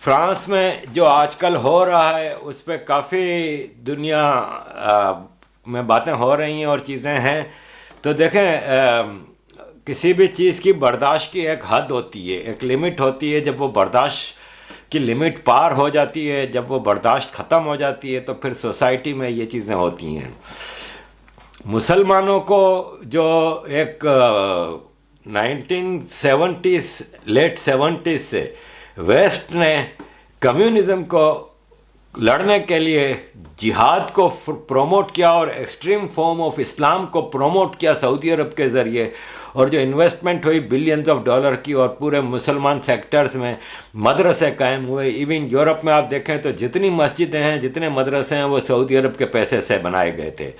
France में जो आजकल हो रहा है उस पर काफ़ी दुनिया में बातें हो रही हैं और चीज़ें हैं। तो देखें, किसी भी चीज़ की बर्दाश्त की एक हद होती है, एक लिमिट होती है। जब वो बर्दाश्त की लिमिट पार हो जाती है, जब वो बर्दाश्त ख़त्म हो जाती है, तो फिर सोसाइटी में ये चीज़ें होती हैं। मुसलमानों को जो एक 1970s लेट 70s से वेस्ट ने कम्युनिज्म को लड़ने के लिए जिहाद को प्रोमोट किया और एक्सट्रीम फॉर्म ऑफ इस्लाम को प्रोमोट किया सऊदी अरब के ज़रिए, और जो इन्वेस्टमेंट हुई बिलियंस ऑफ डॉलर की, और पूरे मुसलमान सेक्टर्स में मदरसे कायम हुए। इवन यूरोप में आप देखें तो जितनी मस्जिदें हैं, जितने मदरसे हैं, वो सऊदी अरब के पैसे से बनाए गए थे।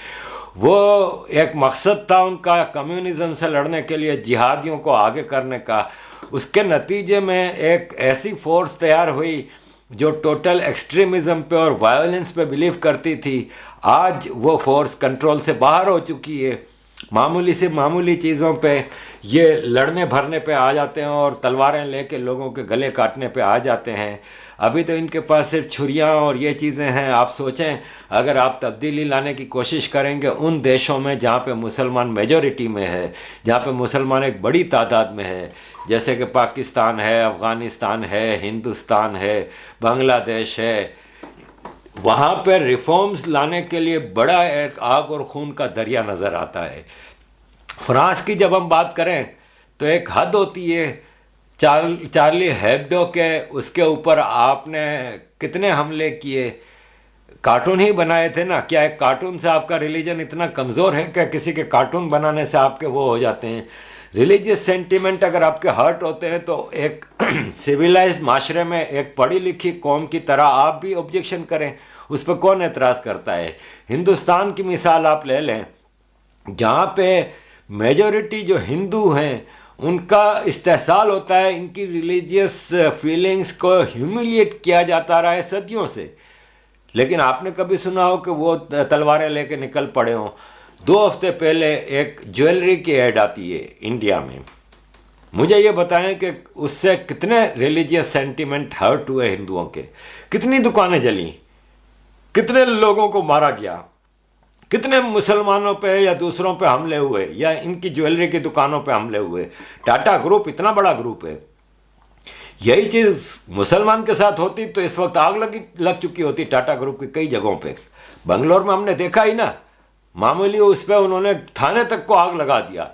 वो एक मकसद था उनका कम्युनिज्म से लड़ने के लिए, जिहादियों को आगे करने का। उसके नतीजे में एक ऐसी फोर्स तैयार हुई जो टोटल एक्सट्रीमिज़म पे और वायलेंस पे बिलीव करती थी। आज वो फोर्स कंट्रोल से बाहर हो चुकी है। मामूली से मामूली चीज़ों पे ये लड़ने भरने पे आ जाते हैं और तलवारें लेके लोगों के गले काटने पे आ जाते हैं। अभी तो इनके पास सिर्फ छुरियाँ और ये चीज़ें हैं। आप सोचें, अगर आप तब्दीली लाने की कोशिश करेंगे उन देशों में जहाँ पे मुसलमान मेजॉरिटी में है, जहाँ पे मुसलमान एक बड़ी तादाद में है, जैसे कि पाकिस्तान है, अफ़गानिस्तान है, हिंदुस्तान है, बांग्लादेश है, वहाँ पर रिफॉर्म्स लाने के लिए बड़ा एक आग और खून का दरिया नज़र आता है। फ्रांस की जब हम बात करें तो एक हद होती है। चार्ली हेब्डो के उसके ऊपर आपने कितने हमले किए, कार्टून ही बनाए थे ना। क्या एक कार्टून से आपका रिलीजन इतना कमज़ोर है क्या किसी के कार्टून बनाने से आपके वो हो जाते हैं? रिलीजियस सेंटिमेंट अगर आपके हर्ट होते हैं तो एक सिविलाइज्ड माशरे में एक पढ़ी लिखी कौम की तरह आप भी ऑब्जेक्शन करें, उस पर कौन एतराज़ करता है? हिंदुस्तान की मिसाल आप ले लें, जहाँ पे मेजॉरिटी जो हिंदू हैं उनका इस्तेहसाल होता है, इनकी रिलीजियस फीलिंग्स को ह्यूमिलिएट किया जाता रहा है सदियों से। लेकिन आपने कभी सुना हो कि वो तलवारें लेके निकल पड़े हों? 2 हफ्ते पहले एक ज्वेलरी की ऐड आती है इंडिया में। मुझे ये बताएं कि उससे कितने रिलीजियस सेंटिमेंट हर्ट हुए हिंदुओं के, कितनी दुकानें जली, कितने लोगों को मारा गया, कितने मुसलमानों पे या दूसरों पे हमले हुए, या इनकी ज्वेलरी की दुकानों पे हमले हुए। टाटा ग्रुप इतना बड़ा ग्रुप है। यही चीज़ मुसलमान के साथ होती तो इस वक्त आग लग चुकी होती टाटा ग्रुप की कई जगहों पे। बंगलोर में हमने देखा ही ना, मामूली उस पर उन्होंने थाने तक को आग लगा दिया।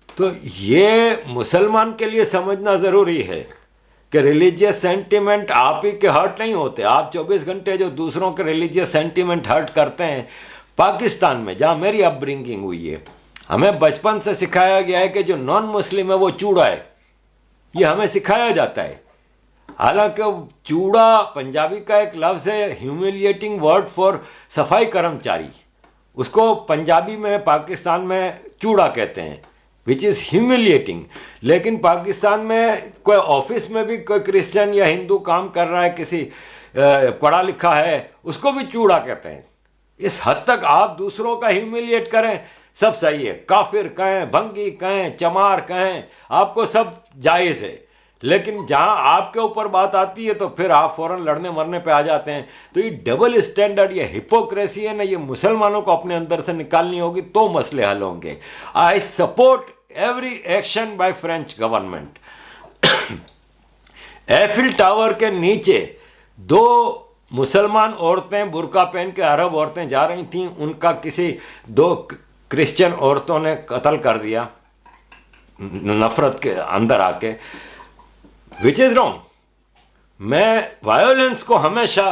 तो ये मुसलमान के लिए समझना ज़रूरी है कि रिलीजियस सेंटिमेंट आप ही के हर्ट नहीं होते। आप 24 घंटे जो दूसरों के रिलीजियस सेंटिमेंट हर्ट करते हैं। पाकिस्तान में जहाँ मेरी अपब्रिंगिंग हुई है, हमें बचपन से सिखाया गया है कि जो नॉन मुस्लिम है वो चूड़ा है, ये हमें सिखाया जाता है। हालांकि चूड़ा पंजाबी का एक लफ्ज़ है, ह्यूमिलिएटिंग वर्ड फॉर सफाई कर्मचारी। उसको पंजाबी में पाकिस्तान में चूड़ा कहते हैं, विच इज़ ह्यूमिलिएटिंग। लेकिन पाकिस्तान में कोई ऑफिस में भी कोई क्रिश्चियन या हिंदू काम कर रहा है, किसी पढ़ा लिखा है, उसको भी चूड़ा कहते हैं। इस हद तक आप दूसरों का ह्यूमिलिएट करें, सब सही है। काफिर कहें, भंगी कहें, चमार कहें, आपको सब जायज़ है। लेकिन जहां आपके ऊपर बात आती है तो फिर आप फौरन लड़ने मरने पे आ जाते हैं। तो ये डबल स्टैंडर्ड, ये हिपोक्रेसी है ना, ये मुसलमानों को अपने अंदर से निकालनी होगी तो मसले हल होंगे। I support every action by French government. Eiffel tower के नीचे 2 मुसलमान औरतें बुर्का पहन के अरब औरतें जा रही थीं, उनका किसी 2 क्रिश्चियन औरतों ने कत्ल कर दिया नफरत के अंदर आके, विच इज रॉन्ग। मैं वायोलेंस को हमेशा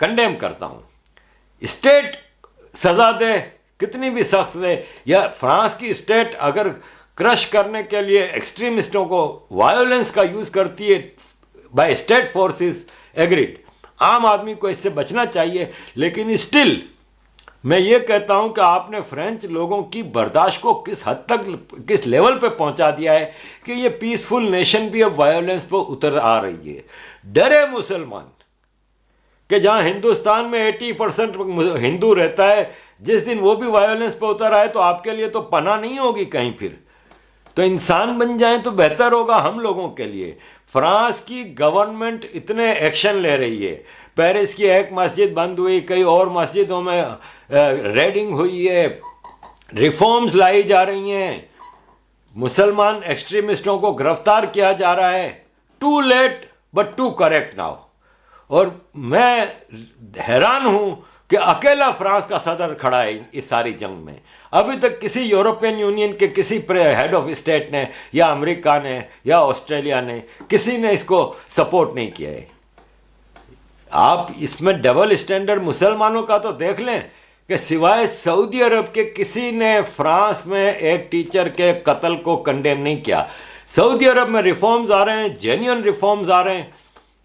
कंडेम करता हूं। स्टेट सजा दे, कितनी भी सख्त दे, या फ्रांस की स्टेट अगर क्रश करने के लिए एक्सट्रीमिस्टों को वायोलेंस का यूज करती है बाय स्टेट फोर्सेस, एग्रीड। आम आदमी को इससे बचना चाहिए। लेकिन स्टिल मैं ये कहता हूं कि आपने फ्रेंच लोगों की बर्दाश्त को किस हद तक, किस लेवल पे पहुंचा दिया है कि ये पीसफुल नेशन भी अब वायोलेंस पर उतर आ रही है। डरे मुसलमान कि जहां हिंदुस्तान में 80% हिंदू रहता है, जिस दिन वो भी वायोलेंस पर उतर आए तो आपके लिए तो पनाह नहीं होगी कहीं फिर। तो इंसान बन जाएं तो बेहतर होगा हम लोगों के लिए। फ्रांस की गवर्नमेंट इतने एक्शन ले रही है, पेरिस की एक मस्जिद बंद हुई, कई और मस्जिदों में रेडिंग हुई है, रिफॉर्म्स लाई जा रही हैं, मुसलमान एक्सट्रीमिस्टों को गिरफ्तार किया जा रहा है। Too late but to correct now. और मैं हैरान हूं कि अकेला फ्रांस का सदर खड़ा है इस सारी जंग में। अभी तक किसी यूरोपियन यूनियन के किसी हेड ऑफ स्टेट ने या अमेरिका ने या ऑस्ट्रेलिया ने किसी ने इसको सपोर्ट नहीं किया है। आप इसमें डबल स्टैंडर्ड मुसलमानों का तो देख लें कि सिवाय सऊदी अरब के किसी ने फ्रांस में एक टीचर के कत्ल को कंडेम नहीं किया। सऊदी अरब में रिफॉर्म्स आ रहे हैं, जेन्युइन रिफॉर्म्स आ रहे हैं।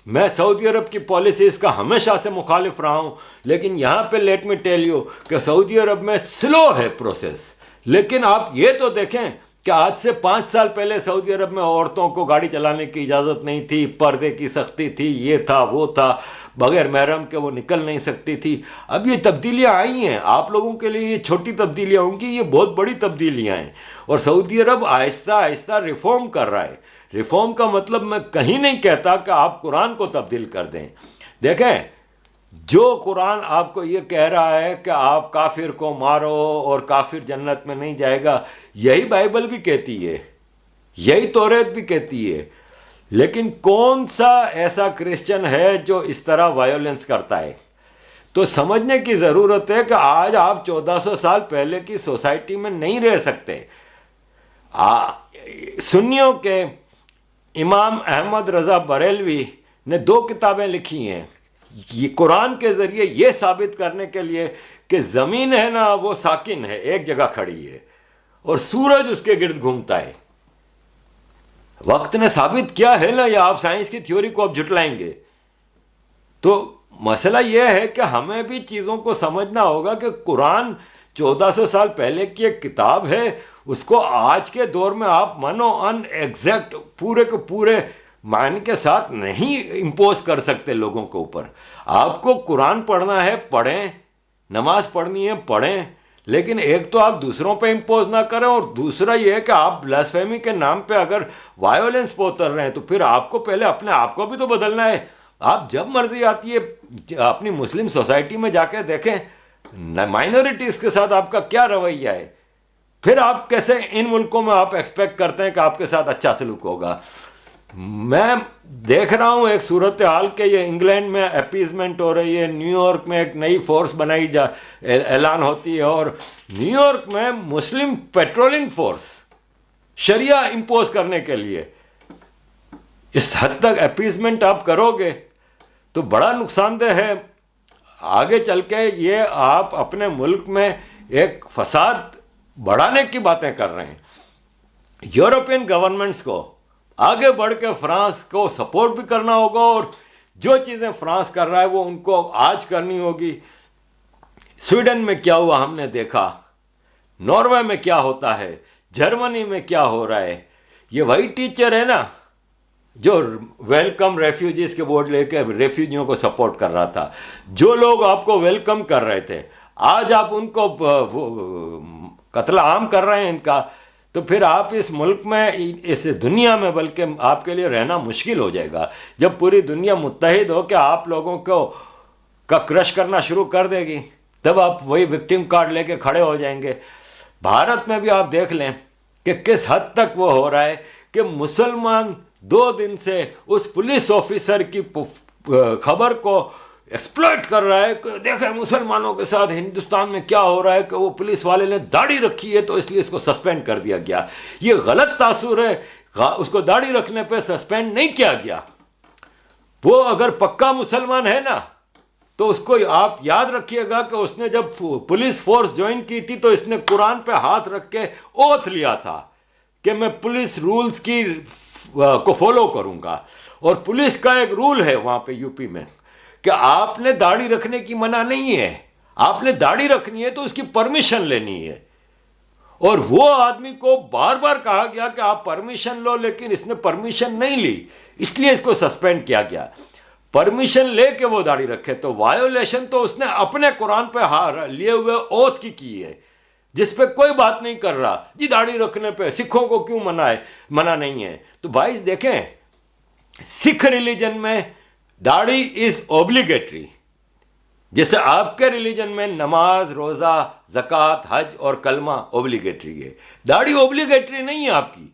मैं सऊदी अरब की पॉलिसीज का हमेशा से मुखालिफ रहा हूं, लेकिन यहां पे लेट मी टेल यू कि सऊदी अरब में स्लो है प्रोसेस। लेकिन आप ये तो देखें कि आज से 5 साल पहले सऊदी अरब में औरतों को गाड़ी चलाने की इजाज़त नहीं थी, पर्दे की सख्ती थी, ये था वो था, बगैर महरम के वो निकल नहीं सकती थी। अब ये तब्दीलियां आई हैं। आप लोगों के लिए ये छोटी तब्दीलियां होंगी, ये बहुत बड़ी तब्दीलियां हैं। और सऊदी अरब आहिस्ता आहिस्ता रिफॉर्म कर रहा है। रिफॉर्म का मतलब मैं कहीं नहीं कहता कि आप कुरान को तब्दील कर दें। देखें, जो कुरान आपको ये कह रहा है कि आप काफिर को मारो और काफिर जन्नत में नहीं जाएगा, यही बाइबल भी कहती है, यही तौरात भी कहती है। लेकिन कौन सा ऐसा क्रिश्चियन है जो इस तरह वायोलेंस करता है? तो समझने की ज़रूरत है कि आज आप 1400 साल पहले की सोसाइटी में नहीं रह सकते। सुन्नियों के इमाम अहमद रज़ा बरेलवी ने 2 किताबें लिखी हैं ये कुरान के ज़रिए ये साबित करने के लिए कि ज़मीन है ना वो साकिन है, एक जगह खड़ी है, और सूरज उसके गिर्द घूमता है। वक्त ने साबित किया है ना, या आप साइंस की थ्योरी को अब झुटलाएंगे? तो मसला यह है कि हमें भी चीज़ों को समझना होगा कि कुरान 1400 साल पहले की एक किताब है, उसको आज के दौर में आप मानो अनएग्जैक्ट पूरे के पूरे मान के साथ नहीं इम्पोज कर सकते लोगों के ऊपर। आपको कुरान पढ़ना है पढ़ें, नमाज पढ़नी है पढ़ें, लेकिन एक तो आप दूसरों पे इम्पोज ना करें, और दूसरा ये है कि आप ब्लास्फेमी के नाम पे अगर वायोलेंस पे उतर रहे हैं तो फिर आपको पहले अपने आप को भी तो बदलना है। आप जब मर्जी आती है अपनी मुस्लिम सोसाइटी में जाके देखें माइनॉरिटीज़ के साथ आपका क्या रवैया है, फिर आप कैसे इन मुल्कों में आप एक्सपेक्ट करते हैं कि आपके साथ अच्छा सलूक होगा। मैं देख रहा हूं एक सूरत हाल के ये इंग्लैंड में अपीजमेंट हो रही है, न्यूयॉर्क में एक नई फोर्स बनाई ऐलान होती है, और न्यूयॉर्क में मुस्लिम पेट्रोलिंग फोर्स शरिया इंपोज करने के लिए। इस हद तक अपीजमेंट आप करोगे तो बड़ा नुकसानदेह है। आगे चल के ये आप अपने मुल्क में एक फसाद बढ़ाने की बातें कर रहे हैं। यूरोपियन गवर्नमेंट्स को आगे बढ़ के फ्रांस को सपोर्ट भी करना होगा, और जो चीज़ें फ्रांस कर रहा है वो उनको आज करनी होगी। स्वीडन में क्या हुआ हमने देखा, नॉर्वे में क्या होता है, जर्मनी में क्या हो रहा है। ये वही टीचर है ना जो वेलकम रेफ्यूजीज के बोर्ड लेके रेफ्यूजियों को सपोर्ट कर रहा था। जो लोग आपको वेलकम कर रहे थे आज आप उनको कत्ल आम कर रहे हैं इनका। तो फिर आप इस मुल्क में, इस दुनिया में बल्कि आपके लिए रहना मुश्किल हो जाएगा। जब पूरी दुनिया मुत्तहिद हो के आप लोगों को का क्रश करना शुरू कर देगी, तब आप वही विक्टिम कार्ड लेके खड़े हो जाएंगे। भारत में भी आप देख लें कि किस हद तक वो हो रहा है कि मुसलमान 2 दिन से उस पुलिस ऑफिसर की खबर को एक्सप्लॉइट कर रहा है कि देखें मुसलमानों के साथ हिंदुस्तान में क्या हो रहा है, कि वो पुलिस वाले ने दाढ़ी रखी है तो इसलिए इसको सस्पेंड कर दिया गया। ये गलत तासुर है, उसको दाढ़ी रखने पे सस्पेंड नहीं किया गया। वो अगर पक्का मुसलमान है ना तो उसको आप याद रखिएगा कि उसने जब पुलिस फोर्स ज्वाइन की थी तो इसने कुरान पे हाथ रख के ओथ लिया था कि मैं पुलिस रूल्स की को फॉलो करूंगा। और पुलिस का एक रूल है वहां पे यूपी में कि आपने दाढ़ी रखने की मना नहीं है, आपने दाढ़ी रखनी है तो उसकी परमिशन लेनी है। और वो आदमी को बार बार कहा गया कि आप परमिशन लो, लेकिन इसने परमिशन नहीं ली, इसलिए इसको सस्पेंड किया गया। परमिशन लेके वो दाढ़ी रखे तो वायोलेशन तो उसने अपने कुरान पे हार लिए हुए ओथ की है। जिस पे कोई बात नहीं कर रहा, जी दाढ़ी रखने पे सिखों को क्यों मना नहीं है। तो भाई देखें, सिख रिलीजन में दाढ़ी इज ऑब्लिगेटरी, जैसे आपके रिलीजन में नमाज, रोजा, ज़कात, हज और कलमा ऑब्लिगेटरी है, दाढ़ी ऑब्लिगेटरी नहीं है आपकी।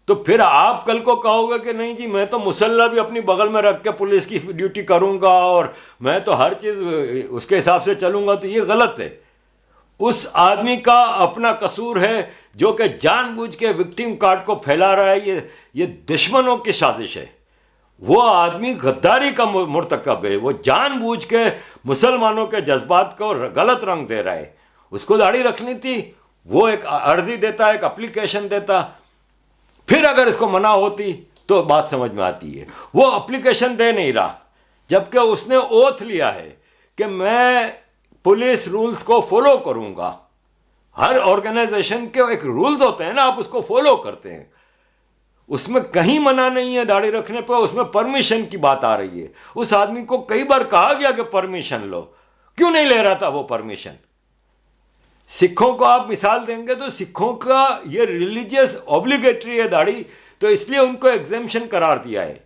तो फिर आप कल को कहोगे कि नहीं जी मैं तो मुसल्ला भी अपनी बगल में रख के पुलिस की ड्यूटी करूंगा और मैं तो हर चीज़ उसके हिसाब से चलूंगा, तो ये गलत है। उस आदमी का अपना कसूर है जो कि जानबूझ के विक्टिम कार्ड को फैला रहा है। ये दुश्मनों की साजिश है। वो आदमी गद्दारी का मुर्तकब है, वो जानबूझ के मुसलमानों के जज्बात को गलत रंग दे रहा है। उसको दाढ़ी रखनी थी, वो एक अर्जी देता, एक एप्लीकेशन देता, फिर अगर इसको मना होती तो बात समझ में आती है। वो एप्लीकेशन दे नहीं रहा, जबकि उसने ओथ लिया है कि मैं पुलिस रूल्स को फॉलो करूंगा। हर ऑर्गेनाइजेशन के एक रूल्स होते हैं ना, आप उसको फॉलो करते हैं, उसमें कहीं मना नहीं है दाढ़ी रखने पर, उसमें परमिशन की बात आ रही है। उस आदमी को कई बार कहा गया कि परमिशन लो, क्यों नहीं ले रहा था वो परमिशन। सिखों को आप मिसाल देंगे तो सिखों का ये रिलीजियस ऑब्लिगेटरी है दाढ़ी, तो इसलिए उनको एग्जेम्पशन करार दिया है।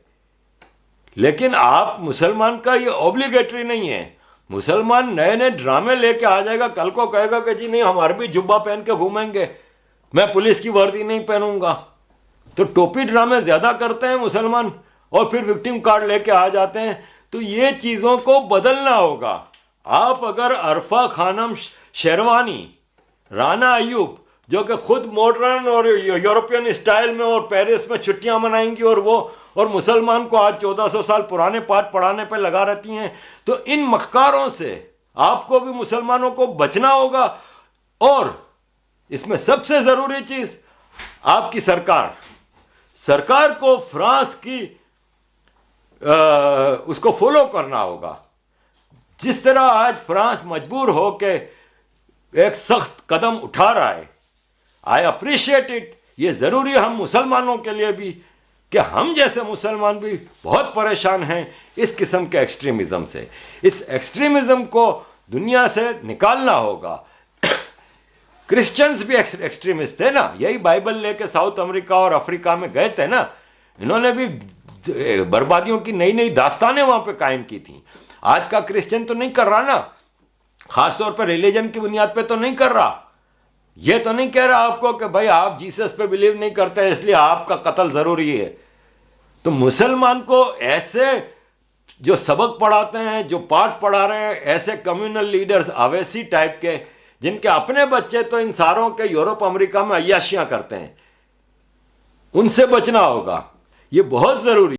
लेकिन आप मुसलमान का ये ऑब्लिगेटरी नहीं है। मुसलमान नए नए ड्रामे लेके आ जाएगा, कल को कहेगा कि जी नहीं हमारे भी जुब्बा पहन के घूमेंगे, मैं पुलिस की वर्दी नहीं पहनूंगा। तो टोपी ड्रामे ज्यादा करते हैं मुसलमान और फिर विक्टिम कार्ड लेके आ जाते हैं। तो ये चीजों को बदलना होगा। आप अगर अरफा खानम शेरवानी, राना अयूब जो कि खुद मॉडर्न और यूरोपियन स्टाइल में और पेरिस में छुट्टियां मनाएंगी और मुसलमान को आज 1400 साल पुराने पाठ पढ़ाने पर लगा रहती हैं, तो इन मक्कारों से आपको भी मुसलमानों को बचना होगा। और इसमें सबसे जरूरी चीज आपकी सरकार को फ्रांस की उसको फॉलो करना होगा। जिस तरह आज फ्रांस मजबूर हो के एक सख्त कदम उठा रहा है, आई अप्रिशिएट इट। ये जरूरी है हम मुसलमानों के लिए भी कि हम जैसे मुसलमान भी बहुत परेशान हैं इस किस्म के एक्सट्रीमिज्म से। इस एक्सट्रीमिज्म को दुनिया से निकालना होगा। क्रिश्चियंस भी एक्सट्रीमिस्ट थे ना, यही बाइबल लेके साउथ अमेरिका और अफ्रीका में गए थे ना, इन्होंने भी बर्बादियों की नई नई दास्तानें वहां पे कायम की थी। आज का क्रिश्चियन तो नहीं कर रहा ना, खासतौर पर रिलीजन की बुनियाद पे तो नहीं कर रहा। ये तो नहीं कह रहा आपको कि भाई आप जीसस पे बिलीव नहीं करते इसलिए आपका कत्ल जरूरी है। तो मुसलमान को ऐसे जो सबक पढ़ाते हैं, जो पाठ पढ़ा रहे हैं, ऐसे कम्युनल लीडर्स अवैसी टाइप के, जिनके अपने बच्चे तो इन सारों के यूरोप अमेरिका में अय्याशियां करते हैं, उनसे बचना होगा। ये बहुत जरूरी।